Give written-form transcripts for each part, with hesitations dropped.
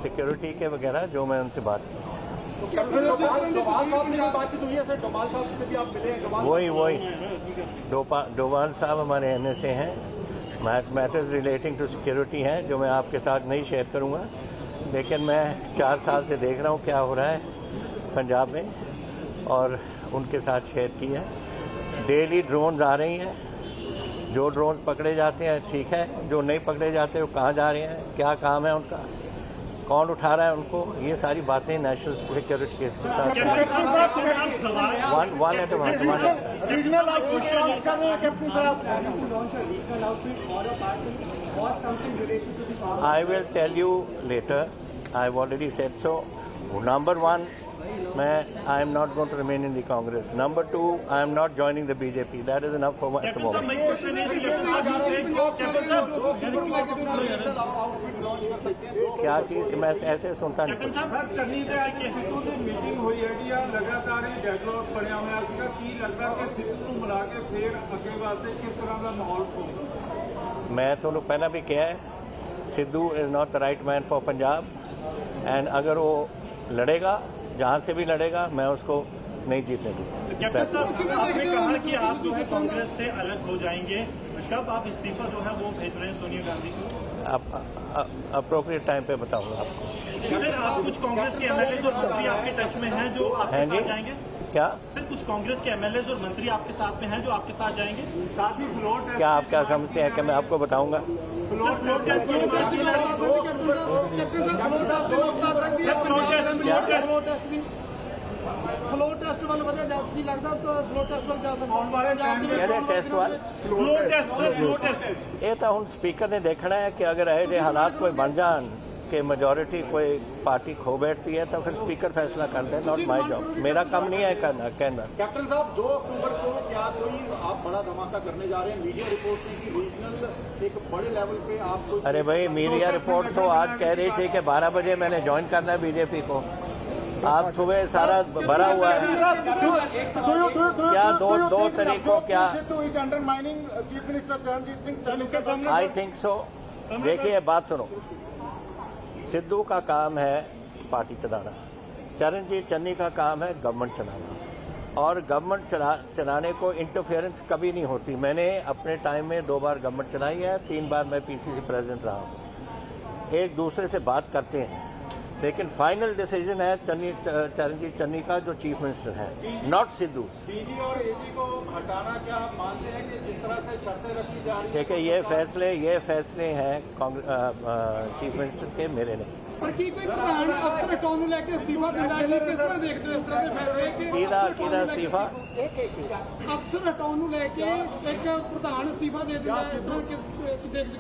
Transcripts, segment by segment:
Security के वगैरह जो मैं उनसे बात की। वही डोभाल साहब हमारे NSA हैं, मैटर्स रिलेटिंग टू सिक्योरिटी हैं जो मैं आपके साथ नहीं शेयर करूंगा, लेकिन मैं 4 साल से देख रहा हूं क्या हो रहा है पंजाब में और उनके साथ शेयर किया है। डेली ड्रोन्स आ रही हैं, जो ड्रोन पकड़े जाते हैं ठीक है, जो नहीं पकड़े जाते वो कहाँ जा रहे हैं, क्या काम है उनका, कौन उठा रहा है उनको, ये सारी बातें नेशनल सिक्योरिटी के साथ। I will tell you later. I've already said so. Number 1, I am not going to remain in the Congress. Number 2, I am not joining the BJP. That is enough for at the moment. क्या चीज मैं ऐसे सुनता नहीं। Meeting हुई है कि यार लगातार ही डेडलॉक बढ़िया होया सीगा, की लगदा कि सिद्धू ਨੂੰ ਮਿਲਾ ਕੇ ਫਿਰ ਅੱਗੇ ਵਾਸਤੇ ਕਿਸ ਤਰ੍ਹਾਂ ਦਾ ਮਾਹੌਲ ਹੋਊਗਾ। मैं ਤੁਹਾਨੂੰ ਪਹਿਲਾਂ भी किया है, Sidhu is not the right man for Punjab, and अगर वो लड़ेगा जहाँ से भी लड़ेगा मैं उसको नहीं जीतने दूंगा। कैप्टन साहब, आपने कहा कि आप जो है कांग्रेस से अलग हो जाएंगे, कब आप इस्तीफा जो है वो भेज रहे हैं सोनिया गांधी को? अप्रोप्रिएट टाइम पे बताऊंगा आपको। सर, आप कुछ कांग्रेस के एमएलए और मंत्री आपके टच में हैं जो आपके साथ जाएंगे? क्या सर, कुछ कांग्रेस के एमएलए और मंत्री आपके साथ में हैं जो आपके साथ जाएंगे? साथ ही फ्लोट क्या आप क्या समझते हैं कि मैं आपको बताऊंगा? फ्लोट टेस्ट की बात की जा रही फ्लो टेस्ट वाल वजह जाती लगता तो फ्लो टेस्ट वाल जा ये तो हम स्पीकर ने देखना है कि अगर ऐसे हालात कोई बन जान कि मेजोरिटी कोई पार्टी खो बैठती है तो फिर स्पीकर फैसला कर दे। नॉट माय जॉब, मेरा काम नहीं है करना कहना। कैप्टन साहब, 2 अक्टूबर को क्या कोई आप बड़ा धमाका करने जा रहे हैं? मीडिया रिपोर्ट थी कि रीजनल एक बड़े लेवल पे आप अरे भाई, मीडिया रिपोर्ट तो आज कह रही थी कि 12 बजे मैंने ज्वाइन करना है बीजेपी को। आप सुबह सारा भरा हुआ है क्या? दो तरीकों क्या? I think so. देखिए बात सुनो, सिद्धू का काम है पार्टी चलाना, चरणजीत चन्नी का काम है गवर्नमेंट चलाना, और गवर्नमेंट चलाने को इंटरफेरेंस कभी नहीं होती। मैंने अपने टाइम में 2 बार गवर्नमेंट चलाई है, 3 बार मैं PCC प्रेसिडेंट रहा हूँ। एक दूसरे से बात करते हैं, लेकिन फाइनल डिसीजन है चरणजीत चन्नी का जो चीफ मिनिस्टर है, नॉट सिद्धू। DG और AG को हटाना क्या आप मानते हैं कि जिस तरह से शर्तें रखी जा रही है? देखिए ये फैसले हैं चीफ मिनिस्टर के, मेरे नहीं। पर की कोई प्रधान अफसर हटाਉਣ ਨੂੰ ਲੈ ਕੇ ਅਸਤੀਫਾ ਦਿੰਦਾ ਹੈ, ਕਿਸ ਤਰ੍ਹਾਂ ਦੇਖਦੇ ਹੋ ਇਸ ਤਰ੍ਹਾਂ ਦੇ ਫੈਸਲੇ ਕਿ ਕਿਹਦਾ ਅਸਤੀਫਾ? ਅਫਸਰ ਹਟਾਉਣ ਨੂੰ ਲੈ ਕੇ ਇੱਕ ਪ੍ਰਧਾਨ ਅਸਤੀਫਾ ਦੇ ਦਿੰਦਾ ਹੈ, ਇਸ ਤਰ੍ਹਾਂ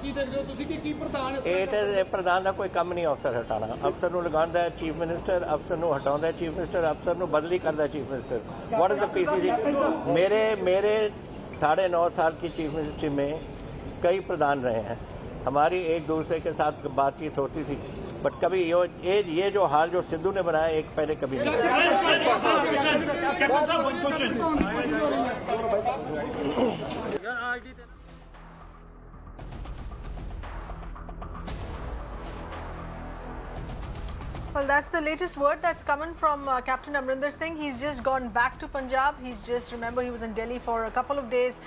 ਕੀ ਦੇਖਦੇ ਹੋ ਤੁਸੀਂ ਕਿ ਕੀ ਪ੍ਰਧਾਨ? ਇਹ ਪ੍ਰਧਾਨ ਦਾ ਕੋਈ ਕੰਮ ਨਹੀਂ ਅਫਸਰ ਹਟਾਣਾ। ਅਫਸਰ ਨੂੰ ਲਗਾਉਂਦਾ ਹੈ ਚੀਫ ਮਿਨਿਸਟਰ, ਅਫਸਰ ਨੂੰ ਹਟਾਉਂਦਾ ਹੈ ਚੀਫ ਮਿਨਿਸਟਰ, ਅਫਸਰ ਨੂੰ ਬਦਲੀ ਕਰਦਾ chief minister. What is the PCC? मेरे 9.5 साल की चीफ मिनिस्ट्री में कई प्रधान रहे हैं, हमारी एक दूसरे के साथ बातचीत होती थी, बट कभी ये जो हाल जो सिद्धू ने बनाया एक पहले कभी नहीं। Well, that's the latest word that's coming from Captain Amrinder Singh. He's just gone back to Punjab. Remember, he was in Delhi for a couple of days.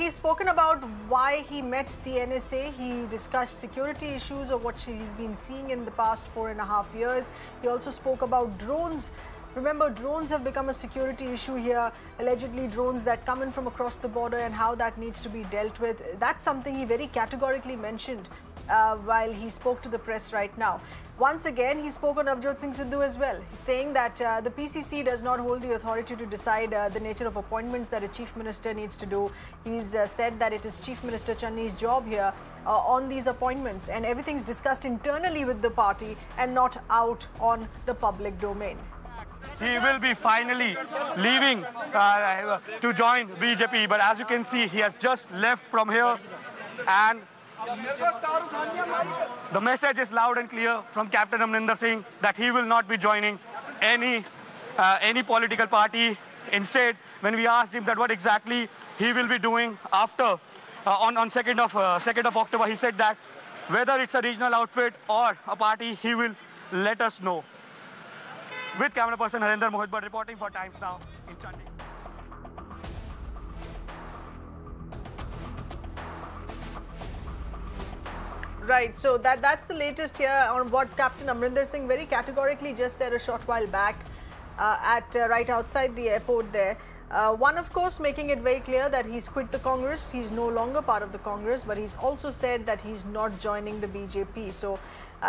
He's spoken about why he met the NSA. He discussed security issues of what he's been seeing in the past 4.5 years. He also spoke about drones. Remember, drones have become a security issue here, allegedly drones that come in from across the border and how that needs to be dealt with. That's something he very categorically mentioned while he spoke to the press right now. Once again, he spoke on Navjot Singh Sidhu as well, saying that the PCC does not hold the authority to decide the nature of appointments that a chief minister needs to do. He's said that it is Chief Minister Channi's job here on these appointments, and everything's discussed internally with the party and not out on the public domain. He will be finally leaving to join BJP, but as you can see, he has just left from here, and the message is loud and clear from Captain Amrinder Singh that he will not be joining any political party. Instead, when we asked him that what exactly he will be doing after on 2nd of October, he said that whether it's a regional outfit or a party, he will let us know. With camera person Harinder Mohit reporting for Times Now in Chandigarh. Right, so that's the latest here on what Captain Amrinder Singh very categorically just said a short while back right outside the airport there. One, of course, making it very clear that he's quit the Congress, he's no longer part of the Congress, but he's also said that he's not joining the BJP. So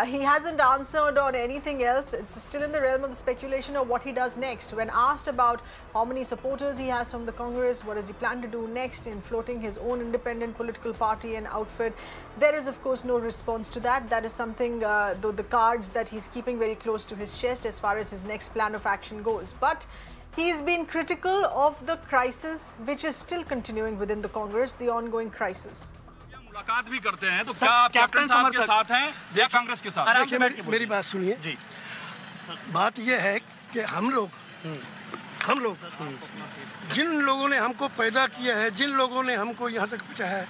he hasn't answered on anything else. It's still in the realm of the speculation of what he does next. When asked about how many supporters he has from the Congress, what does he plan to do next in floating his own independent political party and outfit, there is, of course, no response to that. That is something, though, the cards that he's keeping very close to his chest as far as his next plan of action goes. But he's been critical of the crisis which is still continuing within the Congress, the ongoing crisis. मुलाकात भी करते हैं तो क्या आप captain साहब के साथ हैं या कांग्रेस के साथ? देखिए मेरी बात सुनिए जी। बात यह है कि हम लोग जिन लोगों ने हमको पैदा किया है, जिन लोगों ने हमको यहाँ तक पहुँचाया है,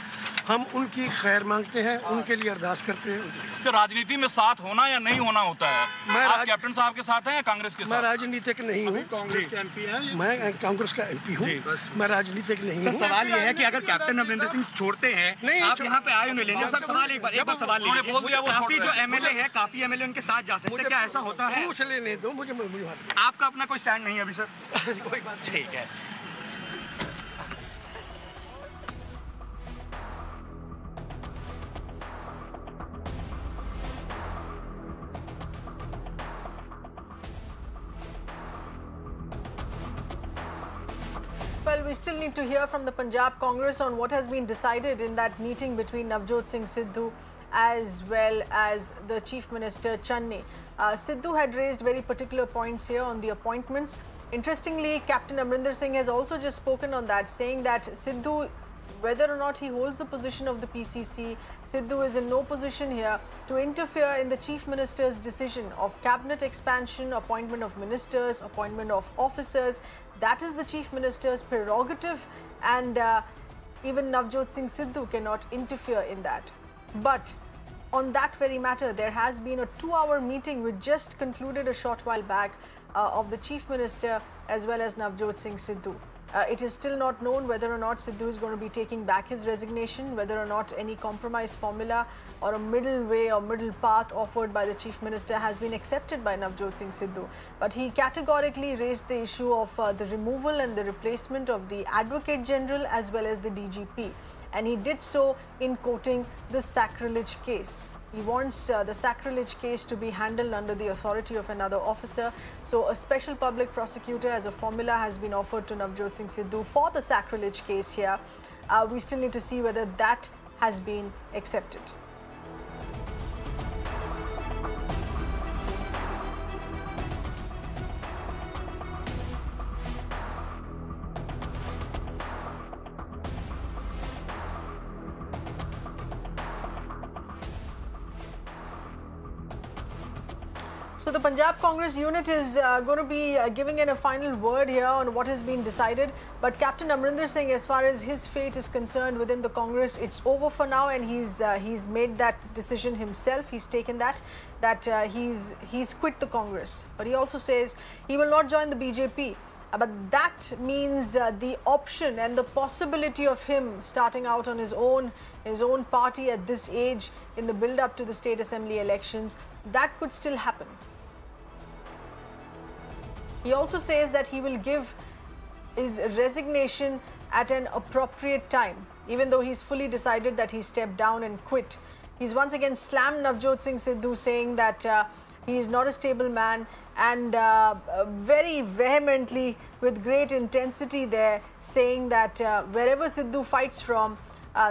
हम उनकी खैर मांगते हैं, उनके लिए अरदास करते हैं। तो राजनीति में साथ होना या नहीं होना होता है। आप कैप्टन साहब के साथ हैं या कांग्रेस के साथ? मैं राजनीतिक नहीं हूँ, कांग्रेस के एमपी हैं। मैं कांग्रेस का एमपी हूँ, मैं राजनीतिक नहीं हूँ। सवाल ये है कि अगर कैप्टन अमरिंदर सिंह छोड़ते हैं, आप यहाँ पे आए उन्हें लेने, सर सवाल एक बार सवाल बोल दिया, वो काफी जो एमएलए है, काफी एमएलए उनके साथ जा सकते हैं, क्या ऐसा होता है? पूछ लेने दो मुझे, आपका अपना कोई स्टैंड नहीं है अभी सर? कोई बात ठीक है। Well, we still need to hear from the Punjab Congress on what has been decided in that meeting between Navjot Singh Sidhu as well as the Chief Minister Channi. Sidhu had raised very particular points here on the appointments. Interestingly, Captain Amrinder Singh has also just spoken on that, saying that Sidhu, whether or not he holds the position of the PCC, Sidhu is in no position here to interfere in the Chief Minister's decision of cabinet expansion, appointment of ministers, appointment of officers. That is the Chief Minister's prerogative, and even Navjot Singh Sidhu cannot interfere in that. But on that very matter, there has been a 2-hour meeting which just concluded a short while back of the Chief Minister as well as Navjot Singh Sidhu. It is still not known whether or not Sidhu is going to be taking back his resignation, whether or not any compromise formula or a middle way or middle path offered by the Chief Minister has been accepted by Navjot Singh Sidhu. But he categorically raised the issue of the removal and the replacement of the Advocate General as well as the DGP. And he did so in quoting the sacrilege case. He wants the sacrilege case to be handled under the authority of another officer. So a special public prosecutor as a formula has been offered to Navjot Singh Sidhu for the sacrilege case here. We still need to see whether that has been accepted. So the Punjab Congress unit is going to be giving in a final word here on what has been decided. But Captain Amrinder Singh, as far as his fate is concerned within the Congress, it's over for now, and he's made that decision himself. He's taken that he's quit the Congress. But he also says he will not join the BJP. But that means the option and the possibility of him starting out on his own party at this age in the build-up to the State Assembly elections, that could still happen. He also says that he will give his resignation at an appropriate time, even though he's fully decided that he stepped down and quit. He's once again slammed Navjot Singh Sidhu, saying that he is not a stable man, and very vehemently, with great intensity there, saying that wherever Sidhu fights from,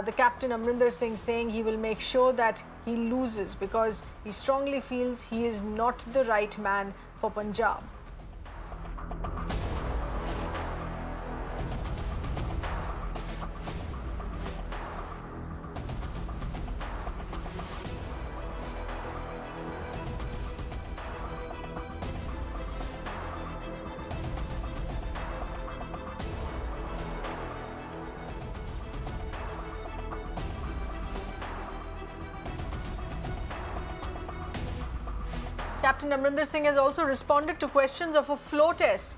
the Captain Amrinder Singh saying he will make sure that he loses, because he strongly feels he is not the right man for Punjab. Captain Amrinder Singh has also responded to questions of a floor test,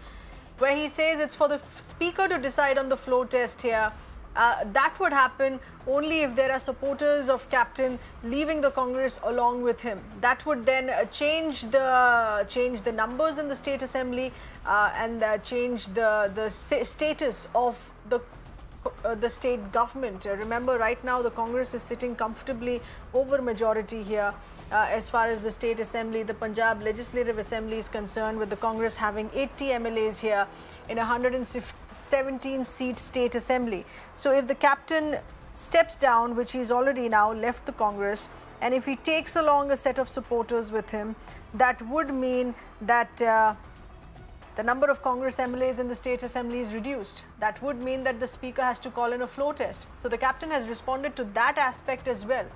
where he says it's for the Speaker to decide on the floor test here. That would happen only if there are supporters of Captain leaving the Congress along with him. That would then change the numbers in the State Assembly and change the status of the state government. Remember, right now the Congress is sitting comfortably over majority here as far as the State Assembly, the Punjab Legislative Assembly is concerned, with the Congress having 80 MLAs here in a 117-seat State Assembly. So if the Captain steps down, which he's already now left the Congress, and if he takes along a set of supporters with him, that would mean that the number of Congress MLAs in the State Assembly is reduced. That would mean that the Speaker has to call in a floor test. So the Captain has responded to that aspect as well,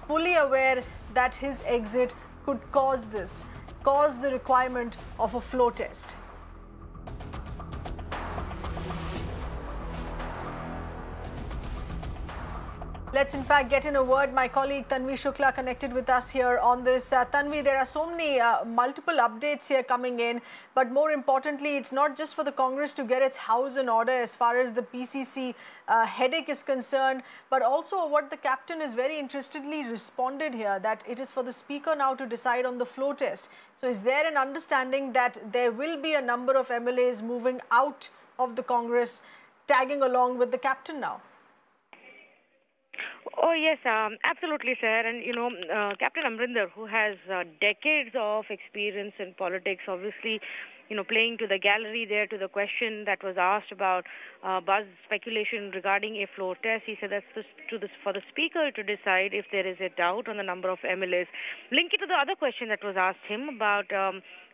fully aware that his exit could cause the requirement of a floor test. Let's in fact get in a word. My colleague Tanvi Shukla connected with us here on this. Tanvi, there are so many multiple updates here coming in, but more importantly, it's not just for the Congress to get its house in order as far as the PCC headache is concerned, but also what the Captain has very interestedly responded here, that it is for the Speaker now to decide on the floor test. So is there an understanding that there will be a number of MLAs moving out of the Congress, tagging along with the Captain now? Oh, yes, absolutely, sir. And, Captain Amrinder, who has decades of experience in politics, obviously, playing to the gallery there, to the question that was asked about buzz speculation regarding a floor test. He said that's for the Speaker to decide if there is a doubt on the number of MLAs. Link it to the other question that was asked him about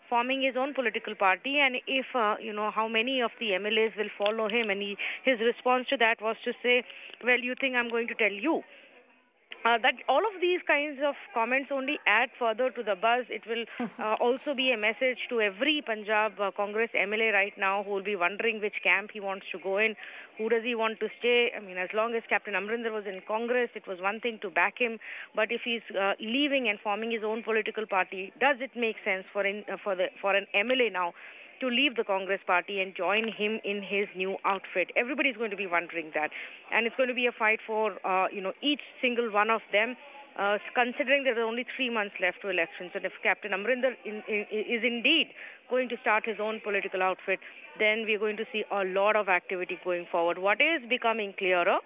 forming his own political party, and if, how many of the MLAs will follow him. And his response to that was to say, well, you think I'm going to tell you? That all of these kinds of comments only add further to the buzz. It will also be a message to every Punjab Congress MLA right now who will be wondering which camp he wants to go in. Who does he want to stay? I mean, as long as Captain Amrinder was in Congress, it was one thing to back him. But if he's leaving and forming his own political party, does it make sense for an MLA now to leave the Congress party and join him in his new outfit? Everybody's going to be wondering that. And it's going to be a fight for, each single one of them, considering there are only 3 months left to elections. And if Captain Amrinder is indeed going to start his own political outfit, then we're going to see a lot of activity going forward. What is becoming clearer,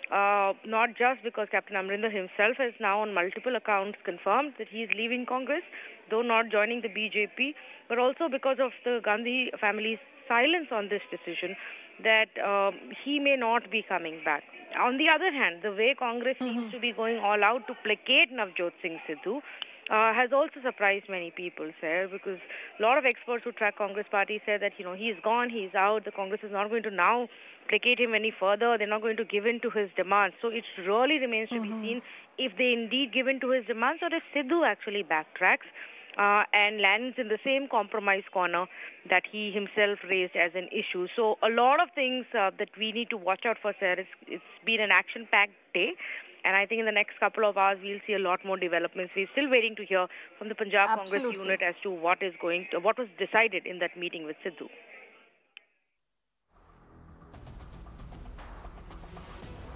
not just because Captain Amrinder himself has now on multiple accounts confirmed that he's leaving Congress, though not joining the BJP, but also because of the Gandhi family's silence on this decision, that he may not be coming back. On the other hand, the way Congress seems to be going all out to placate Navjot Singh Sidhu has also surprised many people, sir, because a lot of experts who track Congress party said that, he's gone, he's out, the Congress is not going to now placate him any further, they're not going to give in to his demands. So it really remains to be seen if they indeed give in to his demands, or if Sidhu actually backtracks and lands in the same compromise corner that he himself raised as an issue. So a lot of things that we need to watch out for, sir. It's been an action-packed day, and I think in the next couple of hours we'll see a lot more developments. We're still waiting to hear from the Punjab Congress unit as to what was decided in that meeting with Sidhu.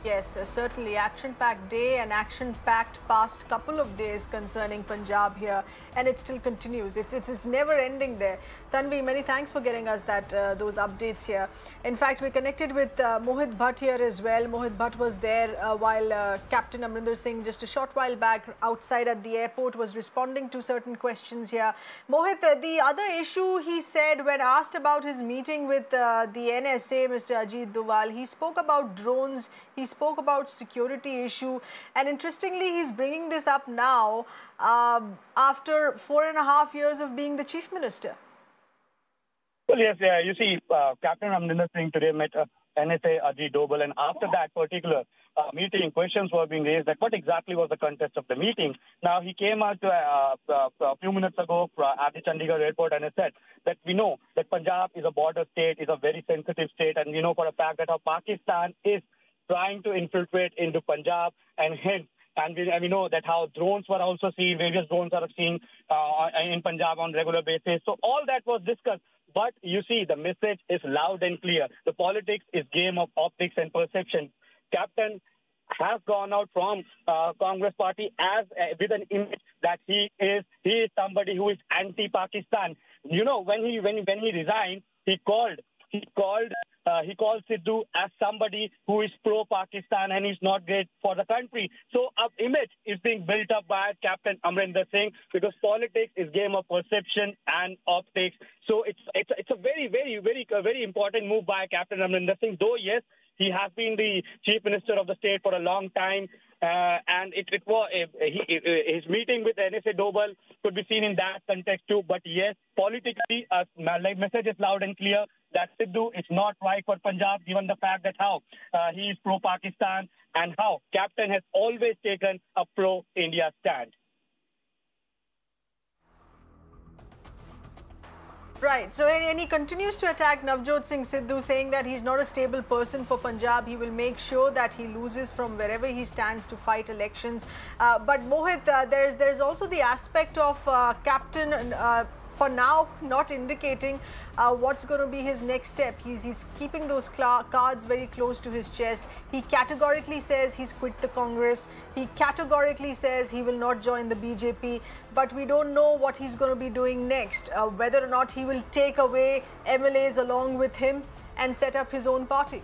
Yes, certainly action-packed day and action-packed past couple of days concerning Punjab here, and it still continues. It's never ending there. Tanvi, many thanks for getting us those updates here. In fact, we connected with Mohit Bhatt here as well. Mohit Bhatt was there while Captain Amrinder Singh just a short while back outside at the airport was responding to certain questions here. Mohit, the other issue he said when asked about his meeting with the NSA, Mr. Ajit Doval, he spoke about drones. He spoke about security issue, and interestingly, he's bringing this up now after 4.5 years of being the Chief Minister. Well, yes, you see, Captain Amrinder Singh today met NSA Ajit Doval, and after that particular meeting, questions were being raised that what exactly was the context of the meeting. Now, he came out a few minutes ago at the Chandigarh airport and has said that we know that Punjab is a border state, is a very sensitive state, and we know for a fact that how Pakistan is trying to infiltrate into Punjab, and hence And we know that how drones were also seen, various drones are seen in Punjab on regular basis. So all that was discussed. But you see, the message is loud and clear. The politics is game of optics and perception. Captain has gone out from Congress party as with an image that he is somebody who is anti-Pakistan. You know, when he resigned, he called Sidhu as somebody who is pro-Pakistan and is not great for the country. So an image is being built up by Captain Amrinder Singh, because politics is game of perception and optics. So it's a very important move by Captain Amrinder Singh. Though yes, he has been the Chief Minister of the state for a long time, and his meeting with NSA Dobal could be seen in that context too. But yes, politically, message is loud and clear that Sidhu is not right for Punjab, given the fact that how he is pro-Pakistan and how Captain has always taken a pro-India stand. Right. So, and he continues to attack Navjot Singh Sidhu, saying that he's not a stable person for Punjab. He will make sure that he loses from wherever he stands to fight elections. But Mohit, there's also the aspect of Captain, for now, not indicating what's going to be his next step. He's keeping those cards very close to his chest. He categorically says he's quit the Congress. He categorically says he will not join the BJP. But we don't know what he's going to be doing next, whether or not he will take away MLAs along with him and set up his own party.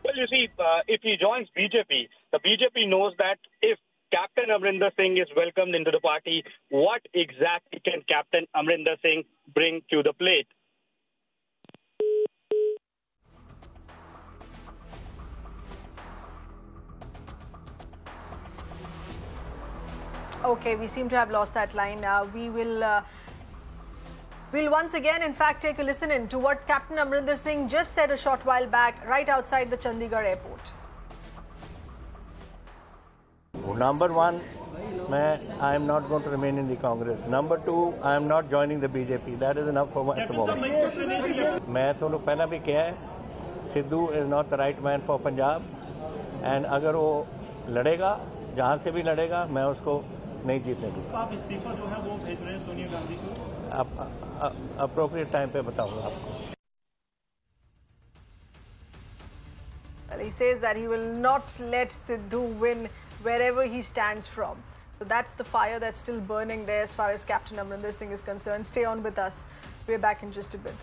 Well, you see, if he joins BJP, the BJP knows that if Captain Amrinder Singh is welcomed into the party, what exactly can Captain Amrinder Singh bring to the plate? Okay, we seem to have lost that line. We'll once again, in fact, take a listen in to what Captain Amrinder Singh just said a short while back, right outside the Chandigarh airport. Number one, I am not going to remain in the Congress. Number two, I am not joining the BJP. That is enough for me at the moment. मैं तो लोग पहला भी किया है, Sidhu is not the right man for Punjab, and अगर वो लड़ेगा, जहाँ से भी लड़ेगा, मैं उसको नहीं जीतने दूँगा। आप इस्तीफा जो है वो भेज रहे हैं सोनिया गांधी को? आप appropriate time पे बताऊँगा आपको। Well, he says that he will not let Sidhu win wherever he stands from. So that's the fire that's still burning there as far as Captain Amrinder Singh is concerned. Stay on with us. We're back in just a bit.